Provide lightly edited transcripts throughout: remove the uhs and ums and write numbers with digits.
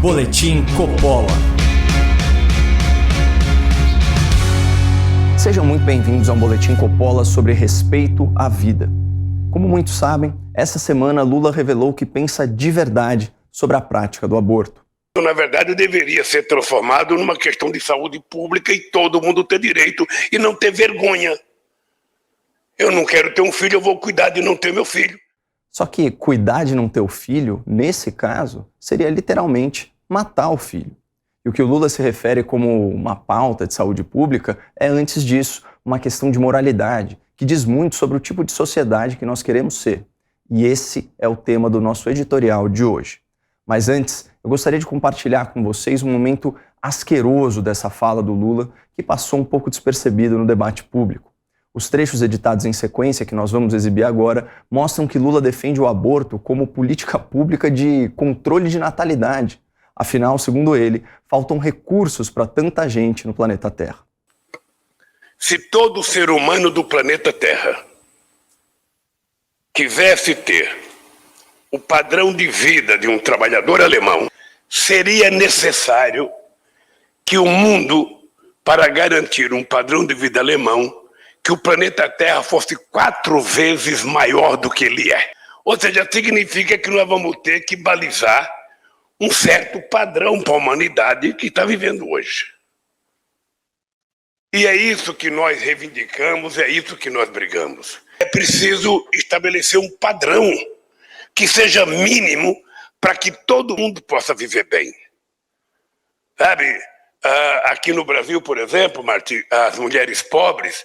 Boletim Coppola. Sejam muito bem-vindos ao Boletim Coppola sobre respeito à vida. Como muitos sabem, essa semana Lula revelou que pensa de verdade sobre a prática do aborto. Na verdade, deveria ser transformado numa questão de saúde pública e todo mundo ter direito e não ter vergonha. Eu não quero ter um filho, eu vou cuidar de não ter meu filho. Só que cuidar de não ter o filho, nesse caso, seria literalmente matar o filho. E o que o Lula se refere como uma pauta de saúde pública é, antes disso, uma questão de moralidade, que diz muito sobre o tipo de sociedade que nós queremos ser. E esse é o tema do nosso editorial de hoje. Mas antes, eu gostaria de compartilhar com vocês um momento asqueroso dessa fala do Lula, que passou um pouco despercebido no debate público. Os trechos editados em sequência, que nós vamos exibir agora, mostram que Lula defende o aborto como política pública de controle de natalidade. Afinal, segundo ele, faltam recursos para tanta gente no planeta Terra. Se todo ser humano do planeta Terra quisesse ter o padrão de vida de um trabalhador alemão, seria necessário que o mundo, para garantir um padrão de vida alemão, que o planeta Terra fosse 4 vezes maior do que ele é. Ou seja, significa que nós vamos ter que balizar um certo padrão para a humanidade que está vivendo hoje. E é isso que nós reivindicamos, é isso que nós brigamos. É preciso estabelecer um padrão que seja mínimo para que todo mundo possa viver bem. Sabe, aqui no Brasil, por exemplo, Martim, as mulheres pobres,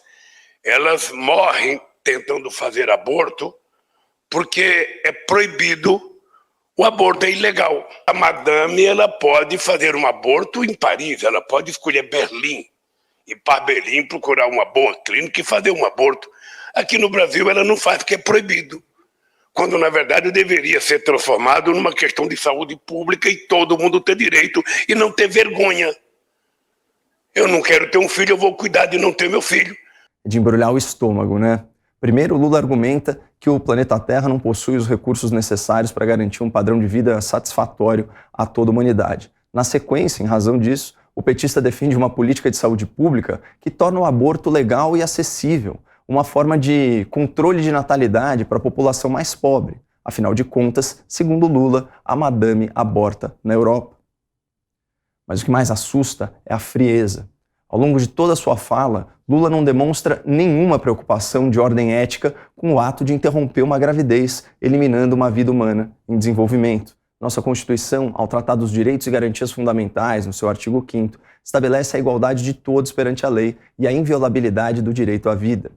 elas morrem tentando fazer aborto porque é proibido, o aborto é ilegal. A madame, ela pode fazer um aborto em Paris, ela pode escolher Berlim, ir para Berlim, procurar uma boa clínica e fazer um aborto. Aqui no Brasil ela não faz porque é proibido, quando na verdade deveria ser transformado numa questão de saúde pública e todo mundo ter direito e não ter vergonha. Eu não quero ter um filho, eu vou cuidar de não ter meu filho. De embrulhar o estômago, né? Primeiro, Lula argumenta que o planeta Terra não possui os recursos necessários para garantir um padrão de vida satisfatório a toda a humanidade. Na sequência, em razão disso, o petista defende uma política de saúde pública que torna o aborto legal e acessível, uma forma de controle de natalidade para a população mais pobre. Afinal de contas, segundo Lula, a madame aborta na Europa. Mas o que mais assusta é a frieza. Ao longo de toda a sua fala, Lula não demonstra nenhuma preocupação de ordem ética com o ato de interromper uma gravidez, eliminando uma vida humana em desenvolvimento. Nossa Constituição, ao tratar dos direitos e garantias fundamentais, no seu artigo 5º, estabelece a igualdade de todos perante a lei e a inviolabilidade do direito à vida.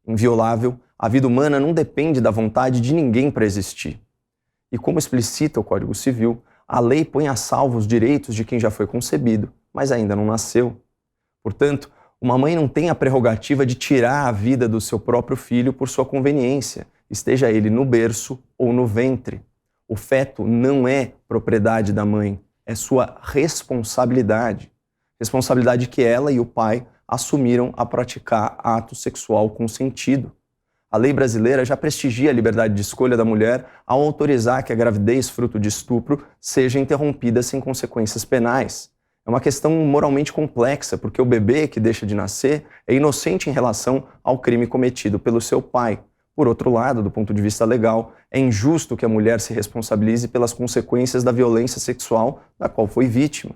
Inviolável, a vida humana não depende da vontade de ninguém para existir. E como explicita o Código Civil, a lei põe a salvo os direitos de quem já foi concebido, mas ainda não nasceu. Portanto, uma mãe não tem a prerrogativa de tirar a vida do seu próprio filho por sua conveniência, esteja ele no berço ou no ventre. O feto não é propriedade da mãe, é sua responsabilidade. Responsabilidade que ela e o pai assumiram a praticar ato sexual consentido. A lei brasileira já prestigia a liberdade de escolha da mulher ao autorizar que a gravidez fruto de estupro seja interrompida sem consequências penais. É uma questão moralmente complexa, porque o bebê que deixa de nascer é inocente em relação ao crime cometido pelo seu pai. Por outro lado, do ponto de vista legal, é injusto que a mulher se responsabilize pelas consequências da violência sexual da qual foi vítima.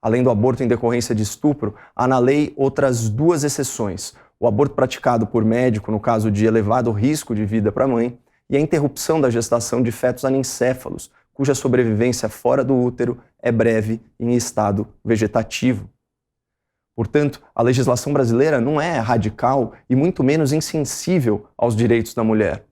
Além do aborto em decorrência de estupro, há na lei outras 2 exceções: o aborto praticado por médico no caso de elevado risco de vida para a mãe e a interrupção da gestação de fetos anencéfalos, cuja sobrevivência fora do útero é breve e em estado vegetativo. Portanto, a legislação brasileira não é radical e muito menos insensível aos direitos da mulher.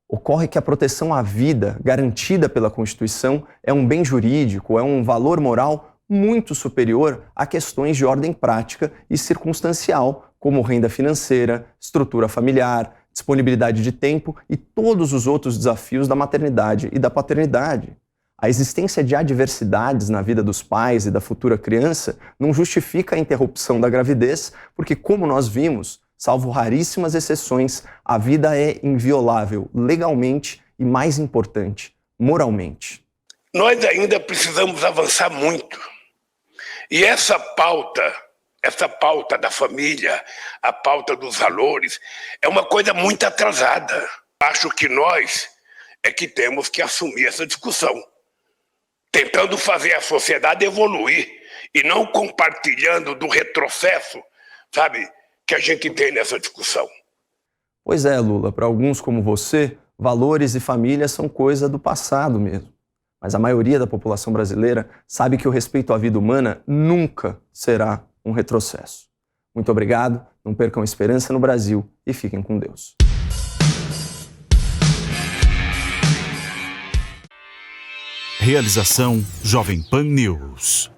Ocorre que a proteção à vida, garantida pela Constituição, é um bem jurídico, é um valor moral muito superior a questões de ordem prática e circunstancial, como renda financeira, estrutura familiar, disponibilidade de tempo e todos os outros desafios da maternidade e da paternidade. A existência de adversidades na vida dos pais e da futura criança não justifica a interrupção da gravidez, porque, como nós vimos, salvo raríssimas exceções, a vida é inviolável legalmente e, mais importante, moralmente. Nós ainda precisamos avançar muito. E essa pauta da família, a pauta dos valores, é uma coisa muito atrasada. Acho que nós é que temos que assumir essa discussão, tentando fazer a sociedade evoluir e não compartilhando do retrocesso, sabe, que a gente tem nessa discussão. Pois é, Lula, para alguns como você, valores e família são coisa do passado mesmo. Mas a maioria da população brasileira sabe que o respeito à vida humana nunca será um retrocesso. Muito obrigado, não percam a esperança no Brasil e fiquem com Deus. Realização Jovem Pan News.